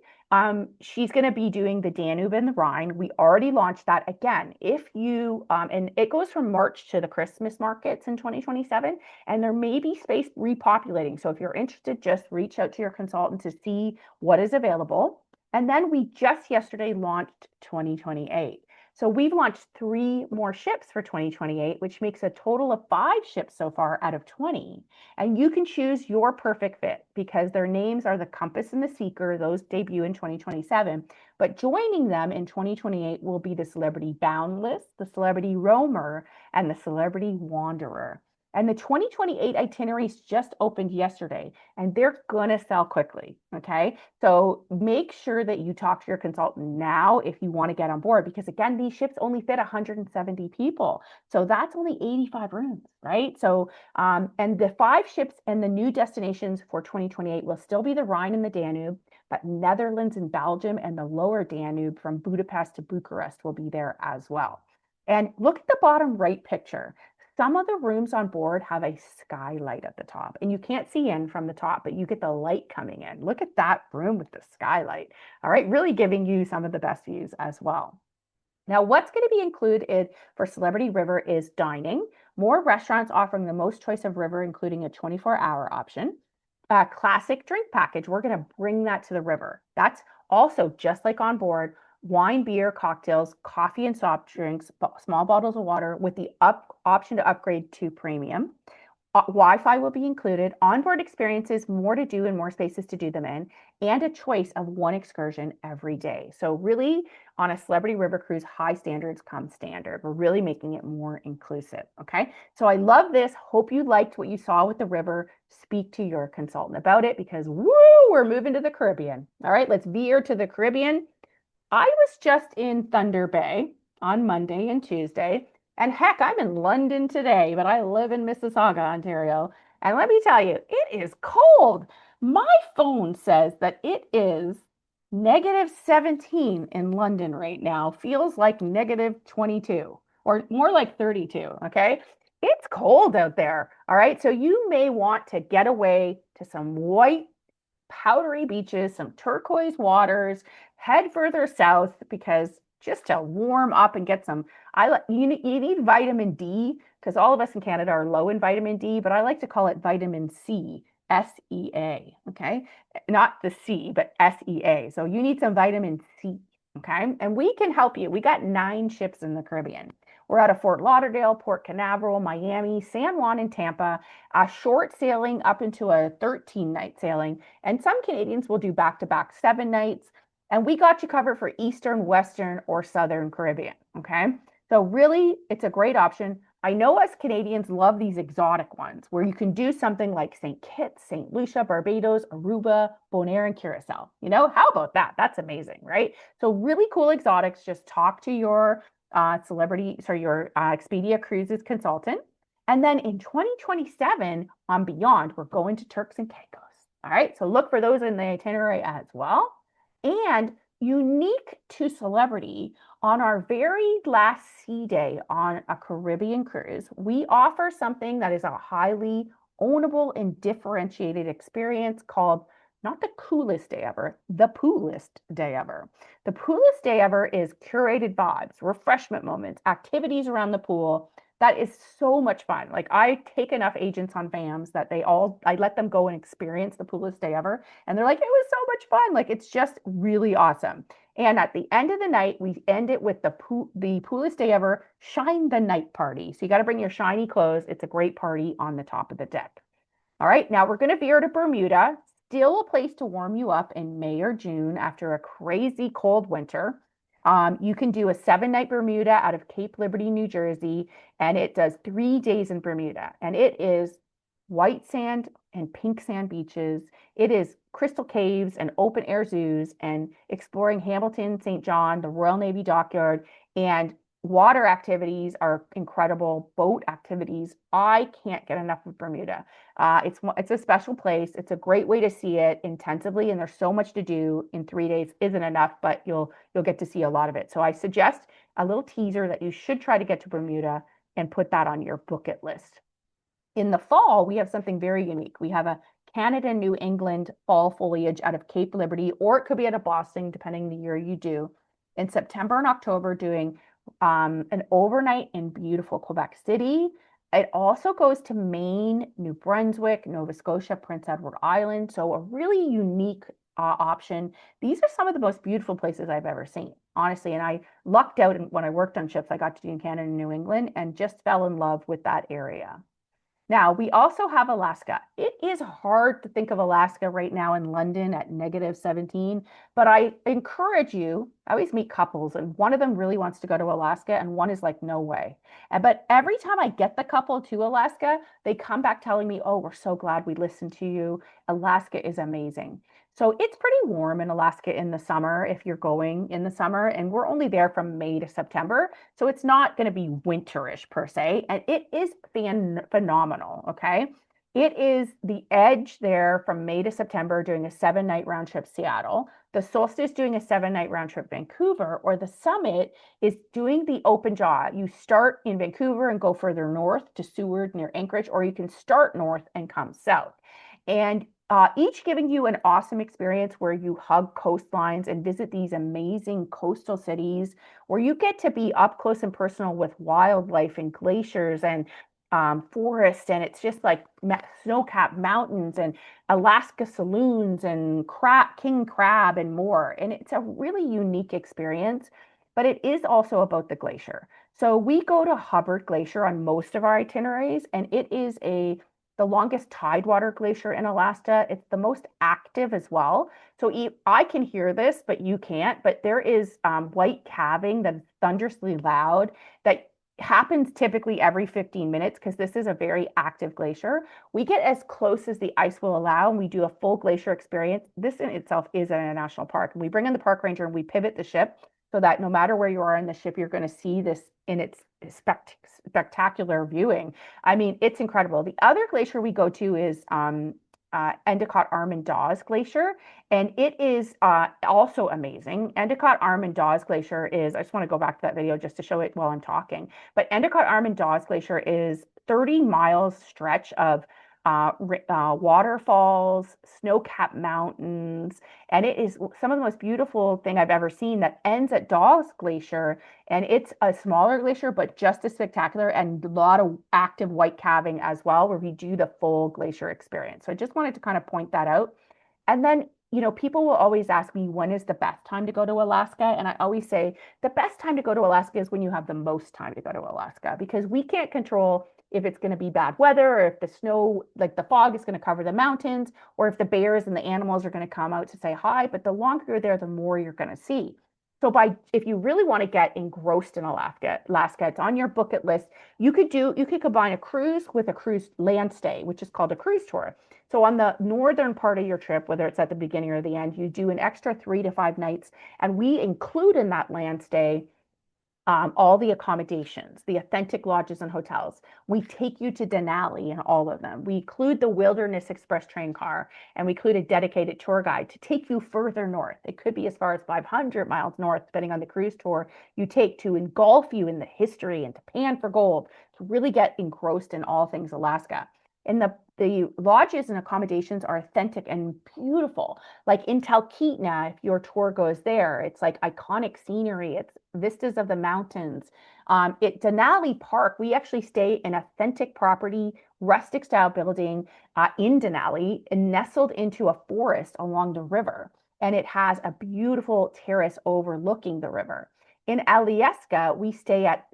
Speaker 2: she's going to be doing the Danube and the Rhine. We already launched that again. If you, and it goes from March to the Christmas markets in 2027, and there may be space repopulating. So if you're interested, just reach out to your consultant to see what is available. And then we just yesterday launched 2028. So we've launched 3 more ships for 2028, which makes a total of 5 ships so far out of 20. And you can choose your perfect fit because their names are the Compass and the Seeker. Those debut in 2027. But joining them in 2028 will be the Celebrity Boundless, the Celebrity Roamer, and the Celebrity Wanderer. And the 2028 itineraries just opened yesterday, and they're going to sell quickly. Okay. So make sure that you talk to your consultant now if you want to get on board, because again, these ships only fit 170 people. So that's only 85 rooms, right? So, and the 5 ships and the new destinations for 2028 will still be the Rhine and the Danube, but Netherlands and Belgium and the lower Danube from Budapest to Bucharest will be there as well. And look at the bottom right picture. Some of the rooms on board have a skylight at the top, and you can't see in from the top, but you get the light coming in. Look at that room with the skylight. All right, really giving you some of the best views as well. Now, what's going to be included for Celebrity River is dining, more restaurants offering the most choice of river, including a 24-hour option. A classic drink package, we're going to bring that to the river. That's also just like on board, wine, beer, cocktails, coffee and soft drinks, small bottles of water with the option to upgrade to premium. Wi-Fi will be included, onboard experiences, more to do and more spaces to do them in, and a choice of 1 excursion every day. So really on a Celebrity River cruise, high standards come standard. We're really making it more inclusive, okay? So I love this. Hope you liked what you saw with the river. Speak to your consultant about it because woo, we're moving to the Caribbean. All right, let's veer to the Caribbean. I was just in Thunder Bay on Monday and Tuesday. And heck, I'm in London today, but I live in Mississauga, Ontario. And let me tell you, it is cold. My phone says that it is -17 in London right now. Feels like -22 or more like 32. Okay. It's cold out there. All right. So you may want to get away to some white powdery beaches, some turquoise waters, head further south because just to warm up and get some, you need vitamin D because all of us in Canada are low in vitamin D, but I like to call it vitamin C, SEA, okay? Not the C, but SEA. So you need some vitamin C, okay? And we can help you. We got 9 ships in the Caribbean. We're out of Fort Lauderdale, Port Canaveral, Miami, San Juan, and Tampa, a short sailing up into a 13-night sailing. And some Canadians will do back-to-back 7 nights. And we got you covered for Eastern, Western, or Southern Caribbean, okay? So really, it's a great option. I know us Canadians love these exotic ones where you can do something like St. Kitts, St. Lucia, Barbados, Aruba, Bonaire, and Curacao. You know, how about that? That's amazing, right? So really cool exotics. Just talk to your your Expedia Cruises consultant. And then in 2027 on beyond, we're going to Turks and Caicos. All right, so look for those in the itinerary as well. And unique to Celebrity, on our very last sea day on a Caribbean cruise, we offer something that is a highly ownable and differentiated experience called not the coolest day ever, the poolest day ever. The poolest day ever is curated vibes, refreshment moments, activities around the pool. That is so much fun. Like I take enough agents on FAMs that I let them go and experience the poolest day ever. And they're like, it was so much fun. Like it's just really awesome. And at the end of the night, we end it with the poolest day ever, shine the night party. So you got to bring your shiny clothes. It's a great party on the top of the deck. All right, now we're going to veer to Bermuda. Still a place to warm you up in May or June after a crazy cold winter. You can do a 7-night Bermuda out of Cape Liberty, New Jersey, and it does 3 days in Bermuda. And it is white sand and pink sand beaches. It is crystal caves and open air zoos and exploring Hamilton, St. John, the Royal Navy Dockyard, and water activities are incredible. Boat activities. I can't get enough of Bermuda. It's a special place. It's a great way to see it intensively, and there's so much to do in 3 days isn't enough, but you'll get to see a lot of it. So I suggest a little teaser that you should try to get to Bermuda and put that on your bucket list. In the fall, we have something very unique. We have a Canada New England fall foliage out of Cape Liberty, or it could be out of Boston, depending the year you do. In September and October, doing an overnight in beautiful Quebec City. It also goes to Maine, New Brunswick, Nova Scotia, Prince Edward Island. So a really unique option. These are some of the most beautiful places I've ever seen, honestly. And I lucked out when I worked on ships I got to do in Canada and New England and just fell in love with that area. Now, we also have Alaska. It is hard to think of Alaska right now in London at -17, but I encourage you. I always meet couples, and one of them really wants to go to Alaska, and one is like, no way. But every time I get the couple to Alaska, they come back telling me, oh, we're so glad we listened to you. Alaska is amazing. So it's pretty warm in Alaska in the summer if you're going in the summer, and we're only there from May to September. So it's not going to be winterish per se, and it is phenomenal. Okay. It is the edge there from May to September doing a 7-night round trip Seattle. The Solstice doing a 7-night round trip Vancouver, or the Summit is doing the open jaw. You start in Vancouver and go further north to Seward near Anchorage, or you can start north and come south. And each giving you an awesome experience where you hug coastlines and visit these amazing coastal cities where you get to be up close and personal with wildlife and glaciers and forests. And it's just like snow-capped mountains and Alaska saloons and king crab and more. And it's a really unique experience, but it is also about the glacier. So we go to Hubbard Glacier on most of our itineraries, and it is the longest tidewater glacier in Alaska. It's the most active as well. So I can hear this, but you can't. But there is white calving that's thunderously loud that happens typically every 15 minutes because this is a very active glacier. We get as close as the ice will allow, and we do a full glacier experience. This in itself is a national park. And we bring in the park ranger and we pivot the ship so that no matter where you are in the ship, you're going to see this in its spectacular viewing. I mean, it's incredible. The other glacier we go to is Endicott Arm and Dawes Glacier, and it is also amazing. Endicott Arm and Dawes Glacier is, I just want to go back to that video just to show it while I'm talking, but Endicott Arm and Dawes Glacier is 30 miles stretch of waterfalls, snow-capped mountains, and it is some of the most beautiful thing I've ever seen that ends at Dawes Glacier, and it's a smaller glacier, but just as spectacular and a lot of active white calving as well, where we do the full glacier experience. So I just wanted to kind of point that out. And then, people will always ask me, when is the best time to go to Alaska? And I always say the best time to go to Alaska is when you have the most time to go to Alaska, because we can't control if it's going to be bad weather, or if the snow, like the fog, is going to cover the mountains, or if the bears and the animals are going to come out to say hi. But the longer you're there, the more you're going to see. So if you really want to get engrossed in Alaska, it's on your bucket list. You could combine a cruise with a cruise land stay, which is called a cruise tour. So on the northern part of your trip, whether it's at the beginning or the end, you do an extra 3 to 5 nights, and we include in that land stay all the accommodations, the authentic lodges and hotels. We take you to Denali in all of them. We include the Wilderness Express train car, and we include a dedicated tour guide to take you further north. It could be as far as 500 miles north, depending on the cruise tour you take, to engulf you in the history and to pan for gold, to really get engrossed in all things Alaska. And the lodges and accommodations are authentic and beautiful. Like in Talkeetna, if your tour goes there, it's like iconic scenery. It's vistas of the mountains. At Denali Park, we actually stay in authentic property, rustic style building in Denali, and nestled into a forest along the river. And it has a beautiful terrace overlooking the river. In Alyeska, we stay at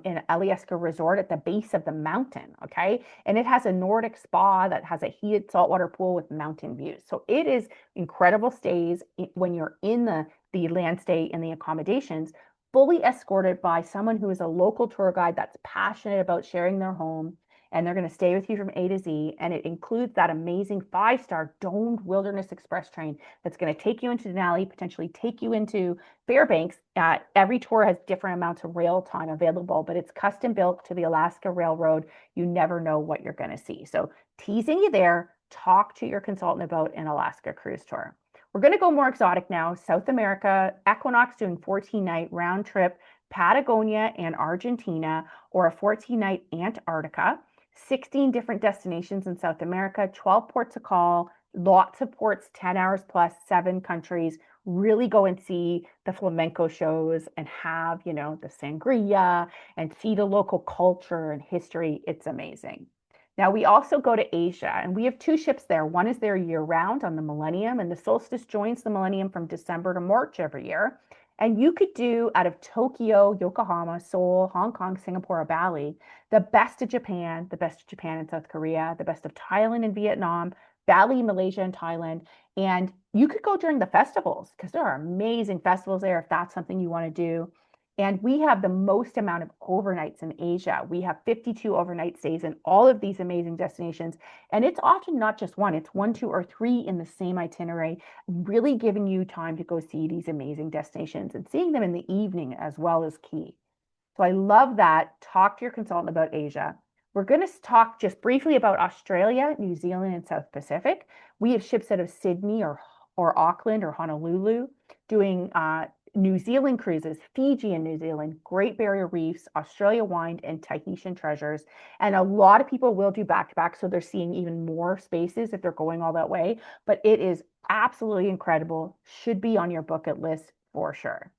Speaker 2: in Alyeska Resort at the base of the mountain, okay? And it has a Nordic spa that has a heated saltwater pool with mountain views. So it is incredible stays when you're in the land stay and the accommodations, fully escorted by someone who is a local tour guide that's passionate about sharing their home and they're going to stay with you from A to Z. And it includes that amazing 5-star domed Wilderness Express train that's going to take you into Denali, potentially take you into Fairbanks. Every tour has different amounts of rail time available, but it's custom built to the Alaska Railroad. You never know what you're going to see. So teasing you there, talk to your consultant about an Alaska cruise tour. We're going to go more exotic now. South America, Equinox doing 14-night round trip, Patagonia and Argentina, or a 14-night Antarctica. 16 different destinations in South America, 12 ports of call, lots of ports, 10 hours plus, 7 countries. Really go and see the flamenco shows and have, the sangria and see the local culture and history. It's amazing. Now, we also go to Asia, and we have 2 ships there. One is there year-round on the Millennium, and the Solstice joins the Millennium from December to March every year. And you could do out of Tokyo, Yokohama, Seoul, Hong Kong, Singapore, or Bali, the best of Japan and South Korea, the best of Thailand and Vietnam, Bali, Malaysia, and Thailand. And you could go during the festivals because there are amazing festivals there if that's something you want to do. And we have the most amount of overnights in Asia. We have 52 overnight stays in all of these amazing destinations. And it's often not just one, it's 1, 2, or 3 in the same itinerary, really giving you time to go see these amazing destinations, and seeing them in the evening as well is key. So I love that. Talk to your consultant about Asia. We're going to talk just briefly about Australia, New Zealand, and South Pacific. We have ships out of Sydney or Auckland or Honolulu doing New Zealand cruises, Fiji and New Zealand, Great Barrier Reefs, Australia Wine, and Tahitian treasures. And a lot of people will do back-to-back, so they're seeing even more spaces if they're going all that way. But it is absolutely incredible. Should be on your bucket list for sure.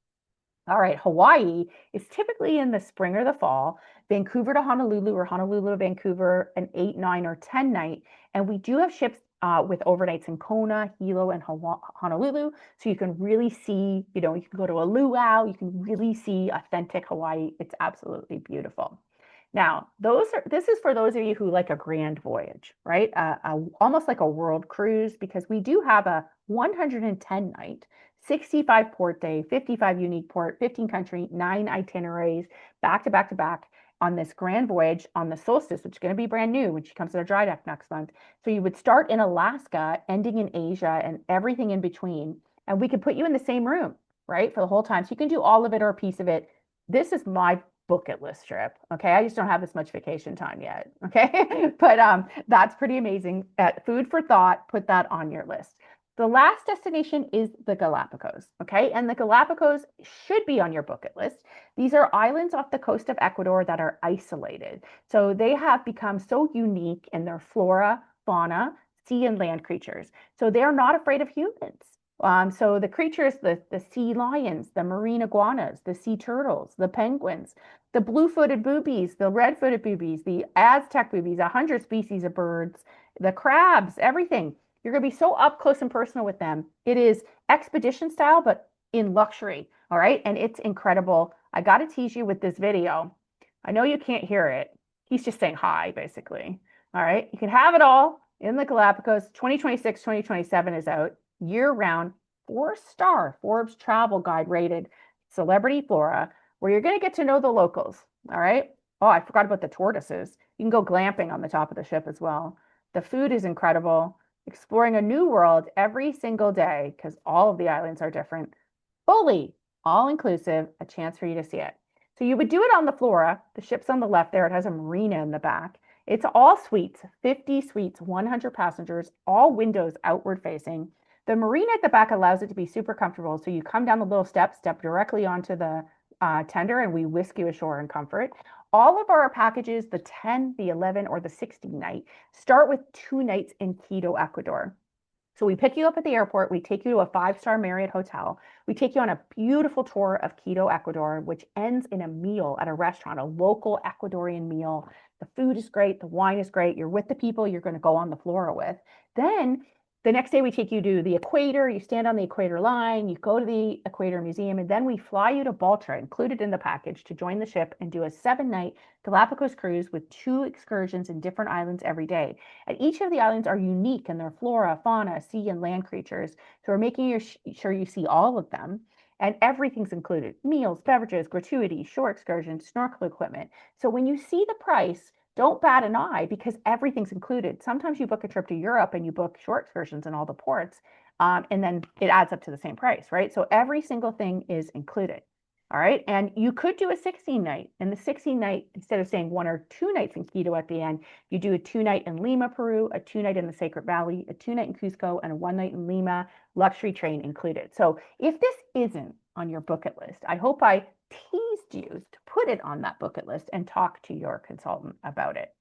Speaker 2: All right, Hawaii is typically in the spring or the fall. Vancouver to Honolulu or Honolulu to Vancouver, an 8, 9, or 10 night. And we do have ships with overnights in Kona, Hilo, and Honolulu. So you can really see, you can go to a luau, you can really see authentic Hawaii. It's absolutely beautiful. Now, this is for those of you who like a grand voyage, right? Almost like a world cruise, because we do have a 110 night, 65 port day, 55 unique port, 15 country, 9 itineraries, back to back to back on this grand voyage on the Solstice, which is going to be brand new when she comes to the dry dock next month. So you would start in Alaska, ending in Asia, and everything in between. And we could put you in the same room, right, for the whole time. So you can do all of it or a piece of it. This is my bucket list trip. Okay. I just don't have this much vacation time yet. Okay. But that's pretty amazing. Food for thought, put that on your list. The last destination is the Galapagos, okay? And the Galapagos should be on your bucket list. These are islands off the coast of Ecuador that are isolated. So they have become so unique in their flora, fauna, sea and land creatures. So they're not afraid of humans. So the creatures, the sea lions, the marine iguanas, the sea turtles, the penguins, the blue-footed boobies, the red-footed boobies, the Aztec boobies, 100 species of birds, the crabs, everything. You're going to be so up close and personal with them. It is expedition style, but in luxury. All right. And it's incredible. I got to tease you with this video. I know you can't hear it. He's just saying hi, basically. All right. You can have it all in the Galapagos. 2026, 2027 is out year round, 4-star Forbes travel guide rated celebrity flora, where you're going to get to know the locals. All right. Oh, I forgot about the tortoises. You can go glamping on the top of the ship as well. The food is incredible. Exploring a new world every single day because all of the islands are different. Fully all-inclusive, a chance for you to see it. So you would do it on the Flora. The ship's on the left there. It has a marina in the back. It's all suites, 50 suites, 100 passengers, all windows outward facing. The marina at the back allows it to be super comfortable. So you come down the little steps, step directly onto the tender, and we whisk you ashore in comfort. All of our packages, the 10, the 11, or the 16 night, start with 2 nights in Quito, Ecuador. So we pick you up at the airport. We take you to a 5-star Marriott hotel. We take you on a beautiful tour of Quito, Ecuador, which ends in a meal at a restaurant, a local Ecuadorian meal. The food is great. The wine is great. You're with the people you're going to go on the Flora with. Then the next day we take you to the equator. You stand on the equator line, you go to the Equator Museum, and then we fly you to Baltra, included in the package, to join the ship and do a 7-night Galapagos cruise with 2 excursions in different islands every day. And each of the islands are unique in their flora, fauna, sea, and land creatures. So we're making sure you see all of them. And everything's included: meals, beverages, gratuity, shore excursions, snorkel equipment. So when you see the price, don't bat an eye because everything's included. Sometimes you book a trip to Europe and you book short excursions in all the ports, and then it adds up to the same price, right? So every single thing is included. All right. And you could do a 16 night. And the 16 night, instead of staying 1 or 2 nights in Quito at the end, you do a 2 night in Lima, Peru, a 2 night in the Sacred Valley, a 2 night in Cusco, and a 1 night in Lima, luxury train included. So if this isn't on your bucket list, I hope I teased you to put it on that bucket list and talk to your consultant about it.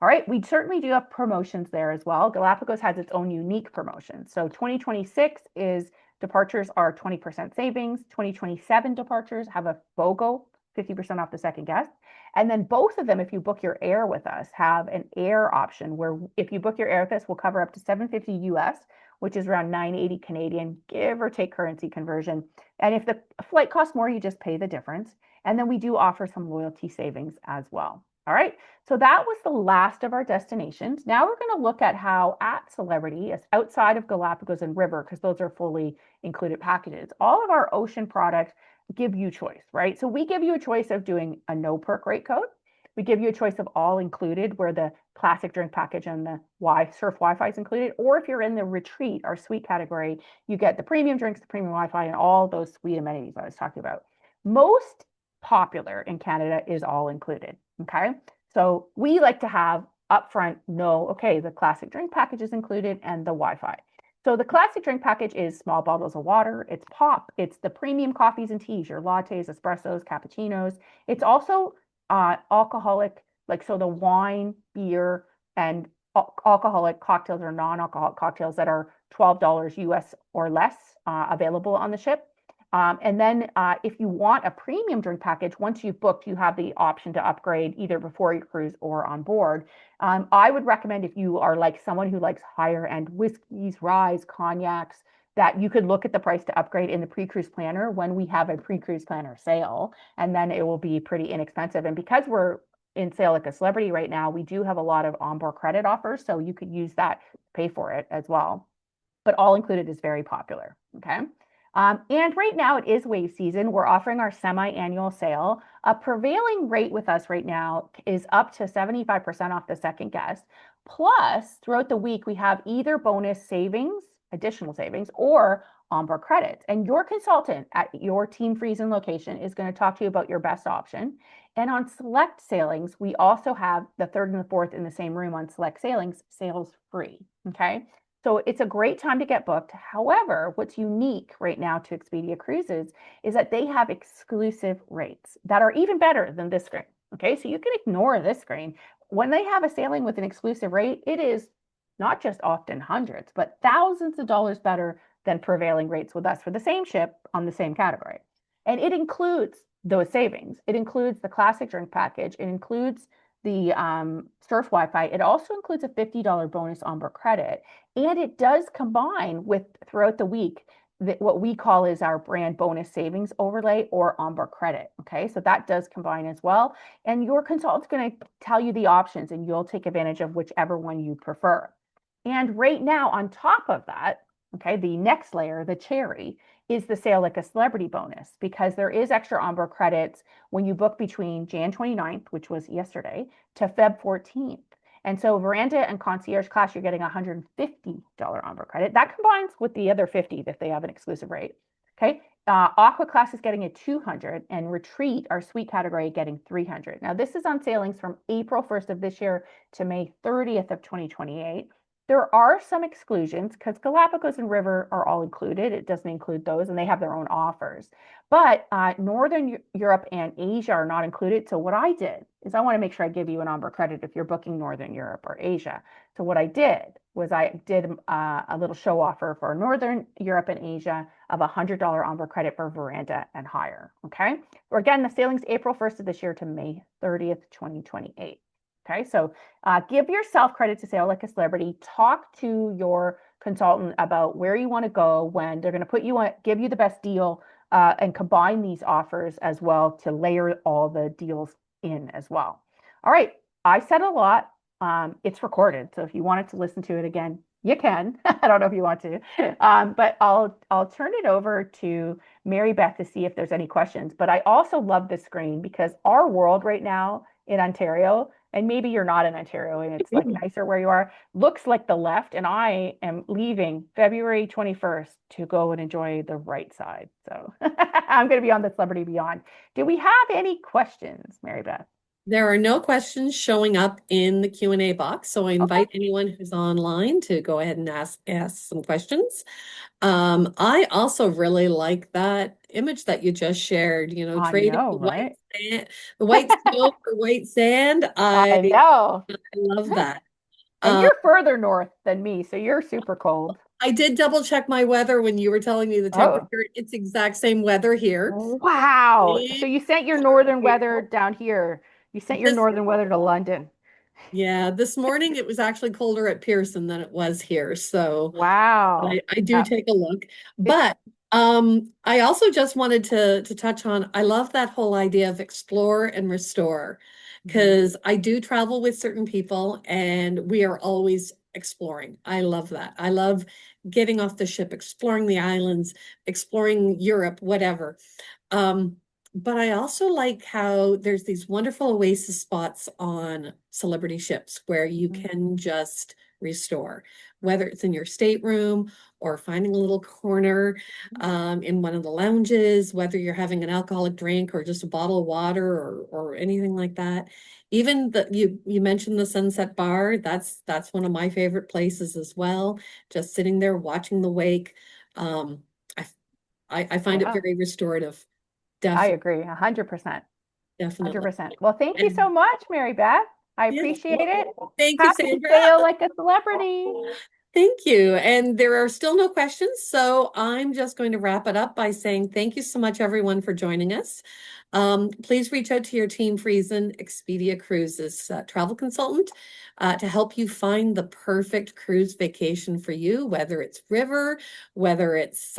Speaker 2: All right, we certainly do have promotions there as well. Galapagos has its own unique promotions. So 2026 is departures are 20% savings. 2027 departures have a BOGO, 50% off the second guest. And then both of them, if you book your air with us, have an air option where if you book your air with us, we'll cover up to $750 US, which is around 980 Canadian, give or take currency conversion. And if the flight costs more, you just pay the difference. And then we do offer some loyalty savings as well. All right, so that was the last of our destinations. Now we're going to look at how at Celebrity, outside of Galapagos and River, because those are fully included packages, all of our ocean products give you choice, right? So we give you a choice of doing a no perk rate code. We give you a choice of all included, where the classic drink package and the surf Wi-Fi is included. Or if you're in the retreat, our suite category, you get the premium drinks, the premium Wi-Fi, and all those suite amenities I was talking about. Most popular in Canada is all included. Okay, so we like to have upfront okay, the classic drink package is included and the Wi-Fi. So the classic drink package is small bottles of water, it's pop, it's the premium coffees and teas, your lattes, espressos, cappuccinos. It's also alcoholic, like so the wine, beer, and alcoholic cocktails or non-alcoholic cocktails that are $12 US or less available on the ship. And then if you want a premium drink package, once you've booked, you have the option to upgrade either before your cruise or on board. I would recommend if you are like someone who likes higher end whiskeys, ryes, cognacs, that you could look at the price to upgrade in the pre-cruise planner when we have a pre-cruise planner sale, and then it will be pretty inexpensive. And because we're in Sail Like a Celebrity right now, we do have a lot of onboard credit offers, so you could use that to pay for it as well. But all included is very popular, okay? And right now it is wave season. We're offering our semi-annual sale. A prevailing rate with us right now is up to 75% off the second guest. Plus, throughout the week, we have either bonus savings, additional savings, or onboard credits. And your consultant at your Team Friesen location is going to talk to you about your best option. And on select sailings, we also have the third and the fourth in the same room on select sailings, sales free, okay? So it's a great time to get booked. However, what's unique right now to Expedia Cruises is that they have exclusive rates that are even better than this screen. Okay, so you can ignore this screen. When they have a sailing with an exclusive rate, it is not just often hundreds, but thousands of dollars better than prevailing rates with us for the same ship on the same category. And it includes those savings. It includes the classic drink package. It includes the surf Wi-Fi. It also includes a $50 bonus onboard credit. And it does combine with throughout the week what we call is our brand bonus savings overlay or onboard credit. Okay, so that does combine as well. And your consultant's going to tell you the options and you'll take advantage of whichever one you prefer. And right now, on top of that, okay, the next layer, the cherry, is the Sail Like a Celebrity bonus, because there is extra onboard credits when you book between Jan 29th, which was yesterday, to Feb 14th. And so Veranda and Concierge class, you're getting $150 onboard credit. That combines with the other 50 if they have an exclusive rate. Okay. Aqua class is getting a 200, and Retreat, our suite category, getting 300. Now this is on sailings from April 1st of this year to May 30th of 2028. There are some exclusions because Galapagos and River are all included. It doesn't include those, and they have their own offers. But Northern Europe and Asia are not included. So what I did is I want to make sure I give you an onboard credit if you're booking Northern Europe or Asia. So what I did was I did a little show offer for Northern Europe and Asia of $100 onboard credit for Veranda and higher. Okay. Or again, the sailing's April 1st of this year to May 30th, 2028. Okay, so give yourself credit to Sail Like a Celebrity. Talk to your consultant about where you want to go when they're going to put you on, give you the best deal, and combine these offers as well to layer all the deals in as well. All right, I said a lot. It's recorded, so if you wanted to listen to it again, you can. I don't know if you want to, but I'll turn it over to Mary Beth to see if there's any questions. But I also love this screen because our world right now in Ontario and maybe you're not in Ontario and it's like nicer where you are, looks like the left. And I am leaving February 21st to go and enjoy the right side. So I'm going to be on the Celebrity Beyond. Do we have any questions, Mary Beth?
Speaker 1: There are no questions showing up in the Q&A box, so I
Speaker 2: Okay.
Speaker 1: invite anyone who's online to go ahead and ask some questions. I also really like that image that you just shared,
Speaker 2: I
Speaker 1: trading
Speaker 2: know, right?
Speaker 1: the white snow for white sand.
Speaker 2: I know.
Speaker 1: I love that.
Speaker 2: And
Speaker 1: Uh,
Speaker 2: you're further north than me, so you're super cold.
Speaker 1: I did double check my weather when you were telling me the
Speaker 2: Oh,
Speaker 1: temperature. It's exact same weather here.
Speaker 2: wow. So you sent your northern
Speaker 1: And
Speaker 2: weather down here. You sent your
Speaker 1: this
Speaker 2: northern weather to London.
Speaker 1: Yeah, this morning it was actually colder at Pearson than it was here. So
Speaker 2: Wow.
Speaker 1: I do
Speaker 2: Yeah.
Speaker 1: take a look.
Speaker 2: It's
Speaker 1: But I also just wanted to touch on, I love that whole idea of explore and restore,
Speaker 2: Mhm.
Speaker 1: because I do travel with certain people and we are always exploring. I love that. I love getting off the ship, exploring the islands, exploring Europe, whatever. Um, but I also like how there's these wonderful oasis spots on celebrity ships where you can just restore, whether it's in your stateroom or finding a little corner in one of the lounges, whether you're having an alcoholic drink or just a bottle of water or anything like that. Even you mentioned the Sunset Bar. That's one of my favorite places as well. Just sitting there watching the wake. Um, I I find it
Speaker 2: Yeah,
Speaker 1: very restorative.
Speaker 2: I
Speaker 1: Definitely,
Speaker 2: agree. 100%.
Speaker 1: definitely.
Speaker 2: 100%. Well, thank you so
Speaker 1: And
Speaker 2: much, Mary Beth. I
Speaker 1: yeah,
Speaker 2: appreciate it.
Speaker 1: thank you,
Speaker 2: Happy
Speaker 1: Sandra.
Speaker 2: sail like a celebrity.
Speaker 1: Thank you. And there are still no questions, so I'm just going to wrap it up by saying thank you so much, everyone, for joining us. Please reach out to your Team Friesen Expedia Cruises travel consultant to help you find the perfect cruise vacation for you, whether it's river, whether it's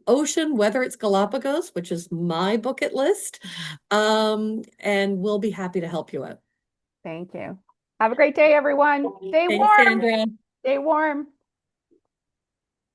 Speaker 1: ocean, whether it's Galapagos, which is my bucket list. And we'll be happy to help you out.
Speaker 2: Thank you. Have a great day, everyone. Stay
Speaker 1: Thanks,
Speaker 2: warm.
Speaker 1: Sandra.
Speaker 2: Stay warm.